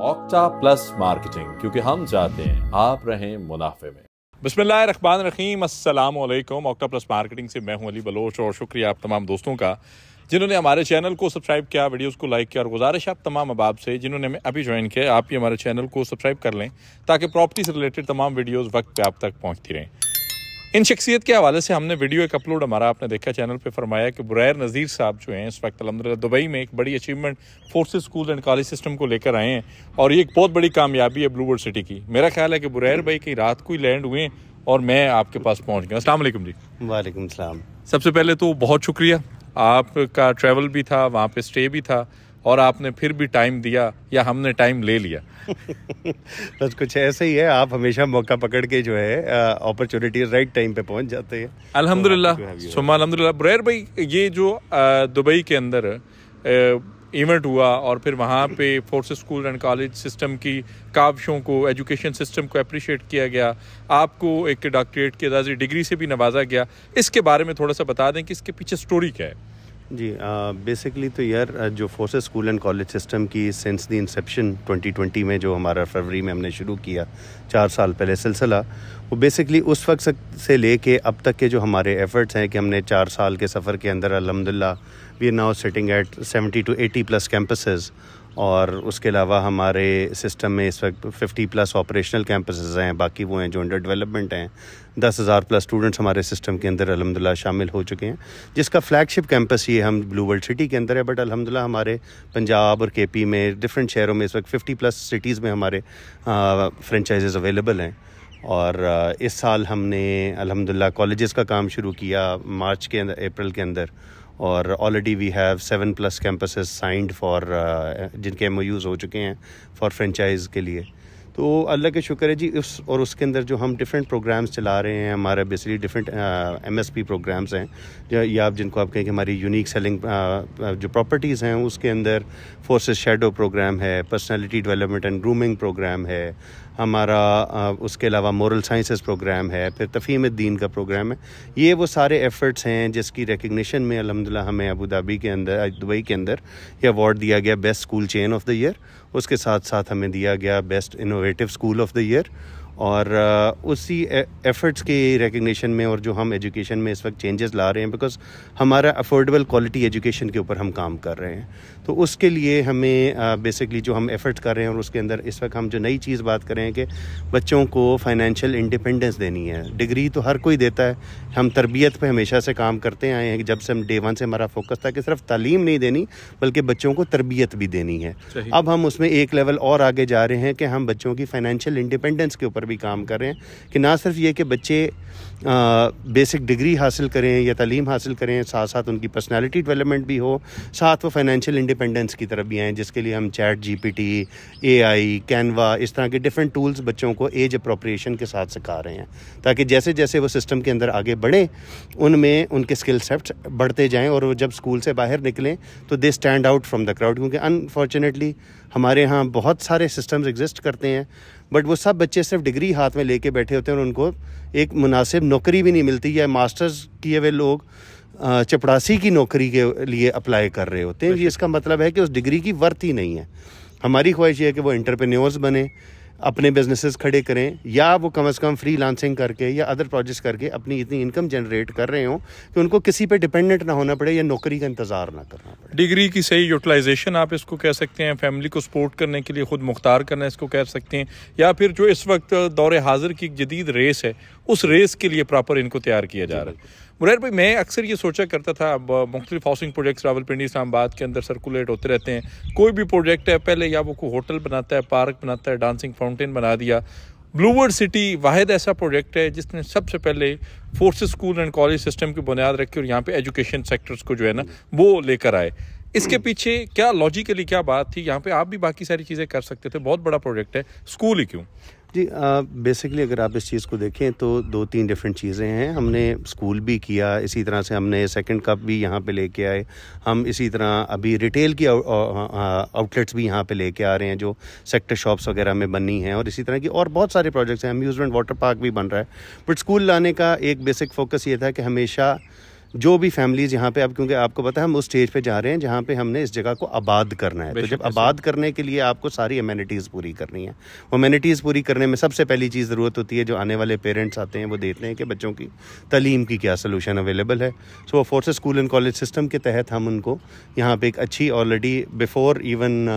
Octa plus marketing, क्योंकि हम चाहते हैं आप रहें मुनाफे में। बिस्मिल्लाहिर्रहमानिर्रहीम, अस्सलाम वालेकुम। ऑक्टा प्लस मार्केटिंग से मैं हूं अली बलोच और शुक्रिया आप तमाम दोस्तों का जिन्होंने हमारे चैनल को सब्सक्राइब किया, वीडियोस को लाइक किया। और गुजारिश आप तमाम अहबाब से जिन्होंने हमें अभी ज्वाइन किया, आप भी हमारे चैनल को सब्सक्राइब कर लें ताकि प्रॉपर्टी से रिलेटेड तमाम वीडियोस वक्त पे आप तक पहुंचती रहें। इन शख्सियत के हवाले से हमने वीडियो एक अपलोड हमारा आपने देखा चैनल पे फरमाया कि बुरैर नज़ीर साहब जो हैं इस वक्त अल्हम्दुलिल्लाह दुबई में एक बड़ी achievement forces school and college system को लेकर आए हैं और ये एक बहुत बड़ी कामयाबी है ब्लूवर्ड सिटी की। मेरा ख्याल है कि बुरैर भाई कहीं रात को ही लैंड हुए और मैं आपके पास पहुँच गया। अस्सलाम वालेकुम जी। वालेकुम सलाम। सबसे पहले तो बहुत शुक्रिया, आपका ट्रैवल भी था, वहाँ पे स्टे भी था और आपने फिर भी टाइम दिया या हमने टाइम ले लिया। बस कुछ ऐसे ही है, आप हमेशा मौका पकड़ के जो है अपॉर्चुनिटी राइट टाइम पे पहुंच जाते हैं। अल्हम्दुलिल्लाह सुम्मा अल्हम्दुलिल्लाह। बुरैर भाई, ये जो दुबई के अंदर इवेंट हुआ और फिर वहाँ पे forces school and college system की काविशों को, एजुकेशन सिस्टम को अप्रिशिएट किया गया, आपको एक डॉक्टरेट की एजाज़ी डिग्री से भी नवाजा गया, इसके बारे में थोड़ा सा बता दें कि इसके पीछे स्टोरी क्या है। जी, बेसिकली तो यार जो forces school and college system की सिंस द इंसेप्शन 2020 में जो हमारा फरवरी में हमने शुरू किया 4 साल पहले सिलसिला, वो बेसिकली उस वक्त से लेके अब तक के जो हमारे एफर्ट्स हैं कि हमने 4 साल के सफ़र के अंदर अल्हम्दुलिल्लाह we are now sitting at 70 to 80 plus campuses. और उसके अलावा हमारे सिस्टम में इस वक्त 50 प्लस ऑपरेशनल कैंपसेस हैं, बाकी वो हैं जो अंडर डेवलपमेंट हैं। 10,000 प्लस स्टूडेंट्स हमारे सिस्टम के अंदर अल्हम्दुलिल्लाह शामिल हो चुके हैं, जिसका फ्लैगशिप कैंपस ये हम ब्लूवर्ड सिटी के अंदर है। बट अल्हम्दुलिल्लाह हमारे पंजाब और केपी में डिफरेंट शहरों में इस वक्त 50 प्लस सिटीज़ में हमारे फ्रेंचाइजेज़ अवेलेबल हैं। और इस साल हमने अल्हम्दुलिल्लाह कॉलेजेस का काम शुरू किया मार्च के अंदर, अप्रैल के अंदर, और already we have 7 plus campuses signed for जिनके MOUs हो चुके हैं फॉर फ्रेंचाइज के लिए। तो अल्लाह के शुक्र है जी। उसके अंदर जो हम डिफरेंट प्रोग्राम्स चला रहे हैं, हमारा बेसिकली डिफरेंट MSP प्रोग्राम्स हैं या आप जिनको आप कहें कि हमारी यूनिक सेलिंग जो प्रॉपर्टीज़ हैं, उसके अंदर फोर्सेस शैडो प्रोग्राम है, personality development and grooming program है हमारा, उसके अलावा मोरल साइंसेस प्रोग्राम है, फिर तफ़हीम दीन का प्रोग्राम है। ये वो सारे एफ़र्ट्स हैं जिसकी रिकग्निशन में अल्हम्दुलिल्लाह हमें अबू धाबी के अंदर, दुबई के अंदर ये अवार्ड दिया गया best school chain of the year. उसके साथ साथ हमें दिया गया best innovative school of the year. और उसी एफ़र्ट्स के रिकग्निशन में और जो हम एजुकेशन में इस वक्त चेंजेस ला रहे हैं, बिकॉज हमारा अफोर्डेबल क्वालिटी एजुकेशन के ऊपर हम काम कर रहे हैं, तो उसके लिए हमें बेसिकली जो हम एफ़र्ट्स कर रहे हैं और उसके अंदर इस वक्त हम जो नई चीज़ बात कर रहे हैं कि बच्चों को फाइनेंशियल इंडिपेंडेंस देनी है। डिग्री तो हर कोई देता है, हम तरबियत पे हमेशा से काम करते आए हैं, जब से हम डे 1 से हमारा फोकस था कि सिर्फ तालीम नहीं देनी बल्कि बच्चों को तरबियत भी देनी है। अब हम उसमें एक लेवल और आगे जा रहे हैं कि हम बच्चों की फाइनेंशियल इंडिपेंडेंस के ऊपर भी काम कर रहे हैं कि ना सिर्फ ये कि बच्चे बेसिक डिग्री हासिल करें या तालीम हासिल करें, साथ साथ उनकी पर्सनालिटी डेवलपमेंट भी हो, साथ वो फाइनेंशियल इंडिपेंडेंस की तरफ भी आएँ, जिसके लिए हम चैट GPT, AI, कैनवा, इस तरह के डिफरेंट टूल्स बच्चों को एज अप्रोप्रिएशन के साथ सिखा रहे हैं, ताकि जैसे जैसे वो सिस्टम के अंदर आगे बढ़ें उनमें उनके स्किल सेट्स बढ़ते जाएँ और वो जब स्कूल से बाहर निकलें तो they stand out from the crowd. क्योंकि अनफॉर्चुनेटली हमारे यहाँ बहुत सारे सिस्टम्स एग्जिस्ट करते हैं, बट वो सब बच्चे सिर्फ डिग्री हाथ में लेके बैठे होते हैं और उनको एक मुनासिब नौकरी भी नहीं मिलती, या मास्टर्स किए हुए लोग चपड़ासी की नौकरी के लिए अप्लाई कर रहे होते हैं। इसका मतलब है कि उस डिग्री की वर्थ ही नहीं है। हमारी ख्वाहिश ये है कि वो एंटरप्रेन्योर्स बने, अपने बिजनेसेस खड़े करें, या वो कम से कम फ्रीलांसिंग करके या अदर प्रोजेक्ट्स करके अपनी इतनी इनकम जनरेट कर रहे हों कि उनको किसी पे डिपेंडेंट ना होना पड़े या नौकरी का इंतज़ार ना करना पड़े। डिग्री की सही यूटिलाइजेशन आप इसको कह सकते हैं, फैमिली को सपोर्ट करने के लिए खुद मुख्तार करना इसको कह सकते हैं, या फिर जो इस वक्त दौरे हाजिर की जदीद रेस है उस रेस के लिए प्रॉपर इनको तैयार किया जा रहा है। बुरैर भाई, मैं अक्सर ये सोचा करता था, मुख्तलिफ हाउसिंग प्रोजेक्ट्स रावलपिंडी, इस्लामाबाद के अंदर सर्कुलेट होते रहते हैं। कोई भी प्रोजेक्ट है पहले या वो कोई होटल बनाता है, पार्क बनाता है, डांसिंग फाउंटेन बना दिया। ब्लूवर्ड सिटी वाहिद ऐसा प्रोजेक्ट है जिसने सबसे पहले forces school and college system की बुनियाद रखी और यहाँ पे एजुकेशन सेक्टर्स को जो है ना वो लेकर आए। इसके पीछे क्या लॉजिकली क्या बात थी? यहाँ पे आप भी बाकी सारी चीज़ें कर सकते थे, बहुत बड़ा प्रोजेक्ट है, स्कूल ही क्यों? जी, बेसिकली अगर आप इस चीज़ को देखें तो 2-3 डिफरेंट चीज़ें हैं। हमने स्कूल भी किया, इसी तरह से हमने सेकंड कप भी यहाँ पे लेके आए, हम इसी तरह अभी रिटेल की आउटलेट्स भी यहाँ पे लेके आ रहे हैं जो सेक्टर शॉप्स वगैरह में बनी हैं, और इसी तरह की और बहुत सारे प्रोजेक्ट्स हैं। अम्यूज़मेंट वाटर पार्क भी बन रहा है। बट स्कूल लाने का एक बेसिक फोकस ये था कि हमेशा जो भी फैमिलीज़ यहाँ पे, अब क्योंकि आपको पता है हम उस स्टेज पे जा रहे हैं जहाँ पे हमने इस जगह को आबाद करना है, तो जब आबाद करने के लिए आपको सारी एमिनिटीज़ पूरी करनी है। एमिनिटीज़ पूरी करने में सबसे पहली चीज़ ज़रूरत होती है, जो आने वाले पेरेंट्स आते हैं वो देखते हैं कि बच्चों की तालीम की क्या सोल्यूशन अवेलेबल है। सो वो forces school and college system के तहत हम उनको यहाँ पे एक अच्छी, ऑलरेडी बिफोर इवन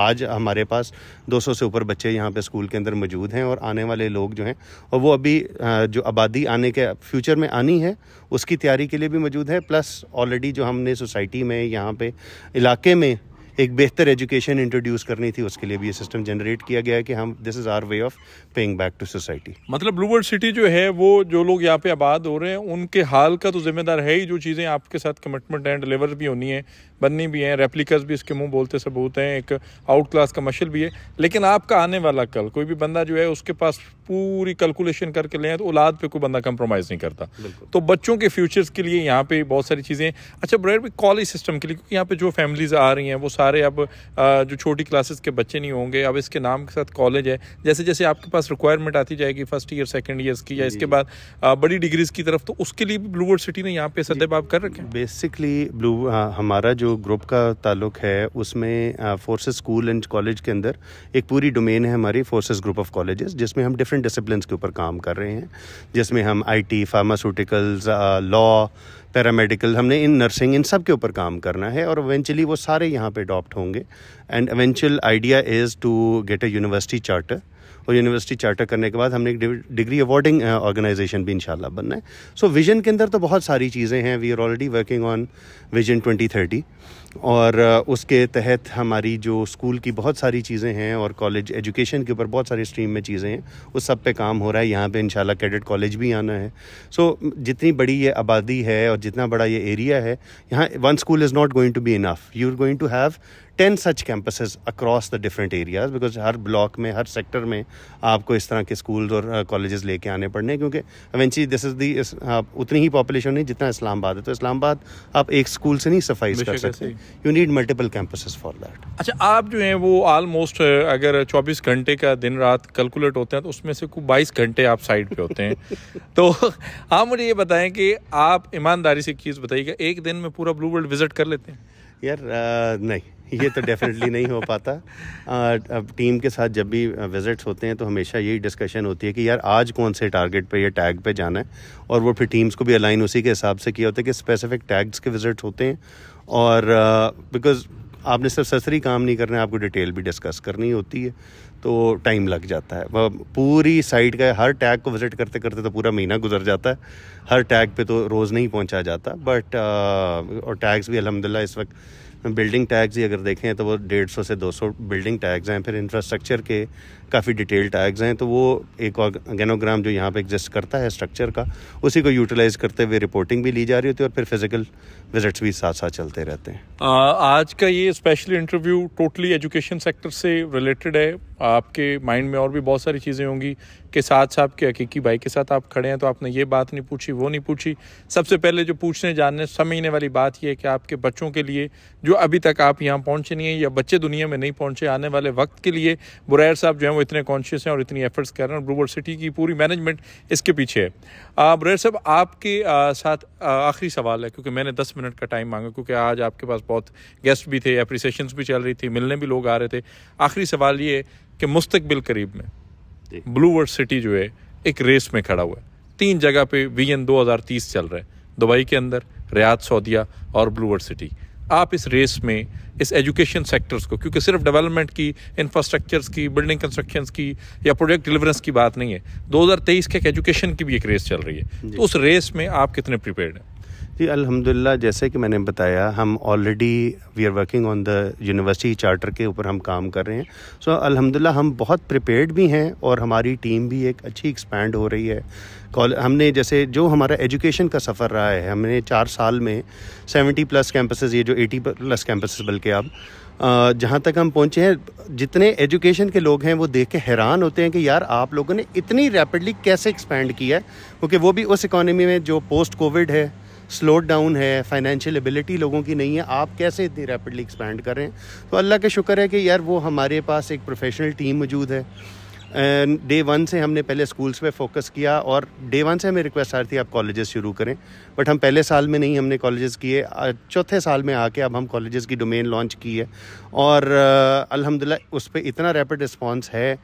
आज हमारे पास 200 से ऊपर बच्चे यहाँ पे स्कूल के अंदर मौजूद हैं, और आने वाले लोग जो हैं, और वो अभी जो आबादी आने के फ्यूचर में आनी है उसकी तैयारी के लिए भी मौजूद है। प्लस ऑलरेडी जो हमने सोसाइटी में यहाँ पे इलाके में एक बेहतर एजुकेशन इंट्रोड्यूस करनी थी, उसके लिए भी ये सिस्टम जनरेट किया गया है कि हम, this is our way of paying back to society. मतलब ब्लू वर्ल्ड सिटी जो है वो जो लोग यहाँ पे आबाद हो रहे हैं उनके हाल का तो जिम्मेदार है ही, जो चीज़ें आपके साथ कमिटमेंट हैं, डिलीवर भी होनी है, बननी भी हैं, रेप्लिकास भी इसके मुंह बोलते सबूत हैं, एक आउट क्लास कमर्शियल भी है। लेकिन आपका आने वाला कल, कोई भी बंदा जो है उसके पास पूरी कैलकुलेशन करके लें तो औलाद पे कोई बंदा कंप्रोमाइज़ नहीं करता। तो बच्चों के फ्यूचर्स के लिए यहाँ पे बहुत सारी चीज़ें। अच्छा ब्रैड भाई, कॉलेज सिस्टम के लिए, क्योंकि यहाँ पे जो फैमिलीज़ आ रही हैं वो सारे अब जो छोटी क्लासेस के बच्चे नहीं होंगे, अब इसके नाम के साथ कॉलेज है, जैसे जैसे आपके पास रिक्वायरमेंट आती जाएगी फर्स्ट ईयर सेकंड ईयर्स की, या इसके बाद बड़ी डिग्रीज की तरफ, तो उसके लिए भी ब्लू वर्ल्ड सिटी ने यहाँ पे सद्देबाब कर रखे हैं। बेसिकली हमारा जो ग्रुप का ताल्लुक है उसमें फोर्सेस स्कूल एंड कॉलेज के अंदर एक पूरी डोमेन है हमारी, फोर्सेस ग्रुप ऑफ कॉलेजेस, जिसमें हम डिफरेंट डिसिप्लिन्स के ऊपर काम कर रहे हैं, जिसमें हम IT, फार्मास्यूटिकल्स, लॉ, पैरामेडिकल, हमने इन नर्सिंग, इन सब के ऊपर काम करना है, और इवेंचुअली वो सारे यहाँ पे अडॉप्ट होंगे। And eventual idea is to get a university charter, और यूनिवर्सिटी चार्टर करने के बाद हमने एक डिग्री अवॉर्डिंग ऑर्गेनाइजेशन भी इंशाल्लाह बनना है। सो विजन के अंदर तो बहुत सारी चीज़ें हैं, we are already working on vision 2030, और उसके तहत हमारी जो स्कूल की बहुत सारी चीज़ें हैं और कॉलेज एजुकेशन के ऊपर बहुत सारी स्ट्रीम में चीज़ें हैं, उस सब पे काम हो रहा है। यहाँ पे इंशाल्लाह कैडेट कॉलेज भी आना है। सो जितनी बड़ी ये आबादी है और जितना बड़ा ये एरिया है, यहाँ one school is not going to be enough, you are going to have 10 such campuses across the different areas, because हर ब्लॉक में, हर सेक्टर में आपको इस तरह के स्कूल्स और कॉलेजेस लेके आने पड़ने हैं, क्योंकि eventually this is the उतनी ही पॉपुलेशन नहीं जितना इस्लामाबाद है, तो इस्लामाबाद आप एक स्कूल से नहीं सफाइज कर सकते, you need multiple campuses for that. अच्छा, आप जो हैं वो ऑलमोस्ट अगर 24 घंटे का दिन रात कैलकुलेट होते हैं तो उसमें से कुछ 22 घंटे आप साइड पे होते हैं। तो आप मुझे ये बताएं कि आप ईमानदारी से एक चीज़ बताइएगा, एक दिन में पूरा ब्लू वर्ल्ड विजिट कर लेते हैं? यार नहीं, ये तो डेफिनेटली नहीं हो पाता। अब टीम के साथ जब भी विजिट्स होते हैं तो हमेशा यही डिस्कशन होती है कि यार आज कौन से टारगेट पे या टैग पे जाना है, और वो फिर टीम्स को भी अलाइन उसी के हिसाब से किया होता है कि स्पेसिफिक टैग्स के विजिट्स होते हैं, और बिकॉज आपने सिर्फ सरसरी काम नहीं करना है, आपको डिटेल भी डिस्कस करनी होती है, तो टाइम लग जाता है। पूरी साइट का हर टैग को विज़िट करते करते तो पूरा महीना गुजर जाता है, हर टैग पे तो रोज़ नहीं पहुंचा जाता, बट और टैग्स भी अल्हम्दुलिल्लाह इस वक्त बिल्डिंग टैग्स ही अगर देखें तो वो 150 से 200 बिल्डिंग टैग्स हैं, फिर इंफ्रास्ट्रक्चर के काफ़ी डिटेल टैग्स हैं, तो वो एक ऑर्गेनोग्राम जो यहाँ पे एग्जिस्ट करता है स्ट्रक्चर का, उसी को यूटिलाइज करते हुए रिपोर्टिंग भी ली जा रही होती है, और फिर फिजिकल विजिट्स भी साथ साथ चलते रहते हैं। आज का ये special interview totally education sector से रिलेटेड है। आपके माइंड में और भी बहुत सारी चीज़ें होंगी कि साथ साथ के हकीकी भाई के साथ आप खड़े हैं, तो आपने ये बात नहीं पूछी, वो नहीं पूछी। सबसे पहले जो पूछने जानने समझने वाली बात ये है कि आपके बच्चों के लिए जो अभी तक आप यहाँ पहुँचे नहीं हैं, या बच्चे दुनिया में नहीं पहुँचे, आने वाले वक्त के लिए बुरैर साहब जो हैं वो इतने कॉन्शियस हैं और इतनी एफर्ट्स कर रहे हैं, और ब्लू वर्ल्ड सिटी की पूरी मैनेजमेंट इसके पीछे है। बुरैर साहब, आपके साथ आखिरी सवाल है, क्योंकि मैंने 10 मिनट का टाइम मांगा, क्योंकि आज आपके पास बहुत गेस्ट भी थे, एप्रिसिएशंस भी चल रही थी, मिलने भी लोग आ रहे थे। आखिरी सवाल ये है कि मुस्तकबिल करीब में ब्लू वर्ल्ड सिटी जो है एक रेस में खड़ा हुआ है, 3 जगह पे विजन 2030 चल रहा है, दुबई के अंदर, रियाद सऊदीया और ब्लू वर्ल्ड सिटी। आप इस रेस में इस एजुकेशन सेक्टर्स को, क्योंकि सिर्फ डेवलपमेंट की, इंफ्रास्ट्रक्चर्स की, बिल्डिंग कंस्ट्रक्शंस की या प्रोजेक्ट डिलीवरेंस की बात नहीं है, 2023 के एजुकेशन की भी एक रेस चल रही है, तो उस रेस में आप कितने प्रिपेयर्ड हैं? जी अल्हम्दुलिल्लाह, जैसे कि मैंने बताया, हम already we are working on the university charter के ऊपर हम काम कर रहे हैं। सो अल्हम्दुलिल्लाह हम बहुत प्रिपेयर्ड भी हैं, और हमारी टीम भी एक अच्छी एक्सपैंड हो रही है। हमने जैसे जो हमारा एजुकेशन का सफ़र रहा है, हमने 4 साल में 70+ कैंपसेस, ये जो 80+ कैंपसेस बल्कि अब जहाँ तक हम पहुँचे हैं, जितने एजुकेशन के लोग हैं वो देख के हैरान होते हैं कि यार आप लोगों ने इतनी रैपिडली कैसे एक्सपैंड किया है, क्योंकि वो भी उस इकॉनमी में जो पोस्ट कोविड है, स्लो डाउन है, फाइनेंशियल एबिलिटी लोगों की नहीं है, आप कैसे इतनी रैपिडली एक्सपैंड कर रहे हैं। तो अल्लाह का शुक्र है कि यार वो हमारे पास एक प्रोफेशनल टीम मौजूद है, डे 1 से हमने पहले स्कूल्स पे फोकस किया और डे 1 से हमें रिक्वेस्ट आ रही थी आप कॉलेजेस शुरू करें, बट हम पहले साल में नहीं हमने कॉलेजेस किए। चौथे साल में आके अब हम कॉलेजेस की डोमेन लॉन्च की है और अल्हम्दुलिल्लाह उस पर इतना रैपिड रिस्पॉन्स है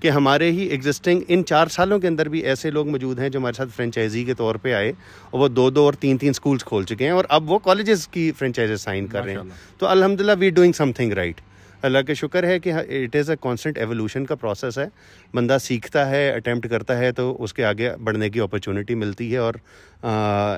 कि हमारे ही एग्जिस्टिंग इन 4 सालों के अंदर भी ऐसे लोग मौजूद हैं जो हमारे साथ फ्रेंचाइजी के तौर पे आए और वो 2-2 और 3-3 स्कूल्स खोल चुके हैं और अब वो कॉलेजेस की फ्रेंचाइजेस साइन कर रहे हैं। तो अल्हम्दुलिल्लाह वी डूइंग समथिंग राइट। अल्लाह का शुक्र है कि it is a constant evolution का प्रोसेस है। बंदा सीखता है, अटेम्प्ट करता है तो उसके आगे बढ़ने की अपॉर्चुनिटी मिलती है और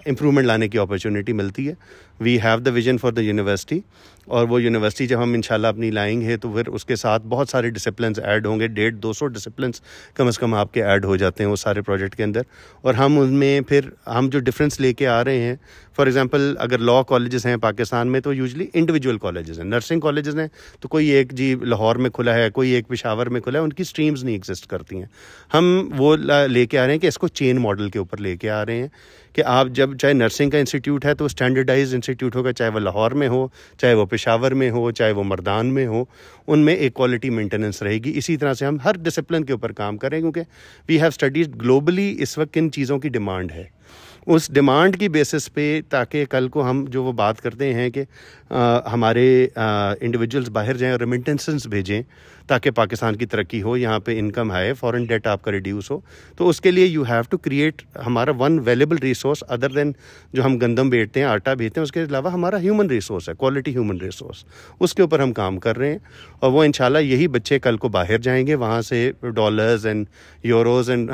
इम्प्रूवमेंट लाने की अपॉर्चुनिटी मिलती है। We have the vision for the university और वो यूनिवर्सिटी जब हम इंशाल्लाह अपनी लाएंगे तो फिर उसके साथ बहुत सारे डिसिप्लिन्स ऐड होंगे। 150-200 डिसिप्लिन्स कम से कम आपके ऐड हो जाते हैं वो सारे प्रोजेक्ट के अंदर और हम उनमें फिर हम जो डिफरेंस लेके आ रहे हैं, फॉर एग्जांपल अगर लॉ कॉलेजेस हैं पाकिस्तान में तो यूजुअली इंडिविजुअल कॉलेजेस हैं। नर्सिंग कॉलेजेस हैं तो कोई एक जी लाहौर में खुला है, कोई एक पेशावर में खुला है, उनकी स्ट्रीम्स नहीं एग्जिस्ट करती हैं। हम वो लेके आ रहे हैं कि इसको चेन मॉडल के ऊपर लेके आ रहे हैं कि आप जब चाहे नर्सिंग का इंस्टीट्यूट है तो स्टैंडर्डाइज्ड इंस्टीट्यूट होगा, चाहे वो लाहौर में हो, चाहे वो पेशावर में हो, चाहे वो मर्दान में हो, उनमें एक क्वालिटी मेंटेनेंस रहेगी। इसी तरह से हम हर डिसिप्लिन के ऊपर काम करें क्योंकि वी हैव स्टडीज ग्लोबली इस वक्त किन चीज़ों की डिमांड है, उस डिमांड की बेसिस पे ताकि कल को हम जो वो बात करते हैं कि हमारे इंडिविजुअल्स बाहर जाएं और रेमिटेंसेस भेजें ताकि पाकिस्तान की तरक्की हो, यहाँ पे इनकम आए, फॉरेन डेट आपका रिड्यूस हो, तो उसके लिए यू हैव टू क्रिएट हमारा one valuable resource other than जो हम गंदम बेचते हैं, आटा बेचते हैं, उसके अलावा हमारा ह्यूमन रिसोर्स है, क्वालिटी ह्यूमन रिसोर्स। उसके ऊपर हम काम कर रहे हैं और वो इंशाल्लाह यही बच्चे कल को बाहर जाएंगे, वहाँ से dollars and euros and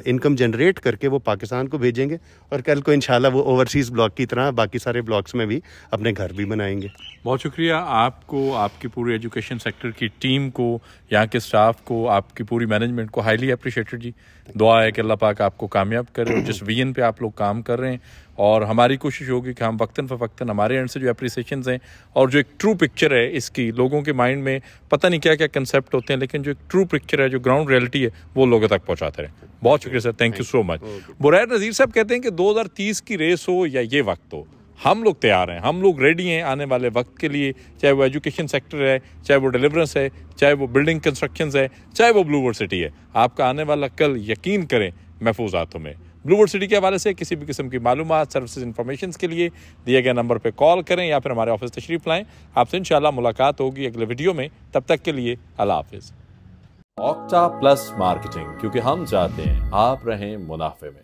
income generate करके वो पाकिस्तान को भेजेंगे और कल को इंशाल्लाह वो ओवरसीज़ ब्लॉक की तरह बाकी सारे ब्लॉक्स में भी अपने घर भी बनाएंगे। बहुत शुक्रिया आपको, आपकी पूरी एजुकेशन सेक्टर की टीम को, यहाँ के स्टाफ को, आपकी पूरी मैनेजमेंट को हाईली अप्रिशिएटेड जी। दुआ है कि अल्लाह पाक आपको कामयाब करे और जिस विजन पे आप लोग काम कर रहे हैं और हमारी कोशिश होगी कि हम वक्तन फ़वक्तन हमारे एंड से जो अप्रिसिएशंस हैं और जो एक ट्रू पिक्चर है इसकी, लोगों के माइंड में पता नहीं क्या क्या कंसेप्ट होते हैं लेकिन जो एक ट्रू पिक्चर है, जो ग्राउंड रियलिटी है, वो लोगों तक पहुँचाते रहें। बहुत शुक्रिया sir, thank you so much. Burair Nazir साहब कहते हैं कि 2030 की रेस हो या ये वक्त हो, हम लोग तैयार हैं, हम लोग रेडी हैं आने वाले वक्त के लिए, चाहे वो एजुकेशन सेक्टर है, चाहे वो डिलीवरेंस है, चाहे वो बिल्डिंग कंस्ट्रक्शंस है, चाहे वो ब्लू वर्ल्ड सिटी है। आपका आने वाला कल यकीन करें महफूज हाथों में। ब्लू वर्ल्ड सिटी के हवाले से किसी भी किस्म की मालूमात, सर्विसेज, इन्फॉर्मेशन के लिए दिए गए नंबर पर कॉल करें या फिर हमारे ऑफिस तशरीफ लाएं। आपसे इंशाल्लाह मुलाकात होगी अगले वीडियो में। तब तक के लिए अल्लाह हाफिज़। ऑक्टा प्लस मार्केटिंग, क्योंकि हम चाहते हैं आप रहें मुनाफे में।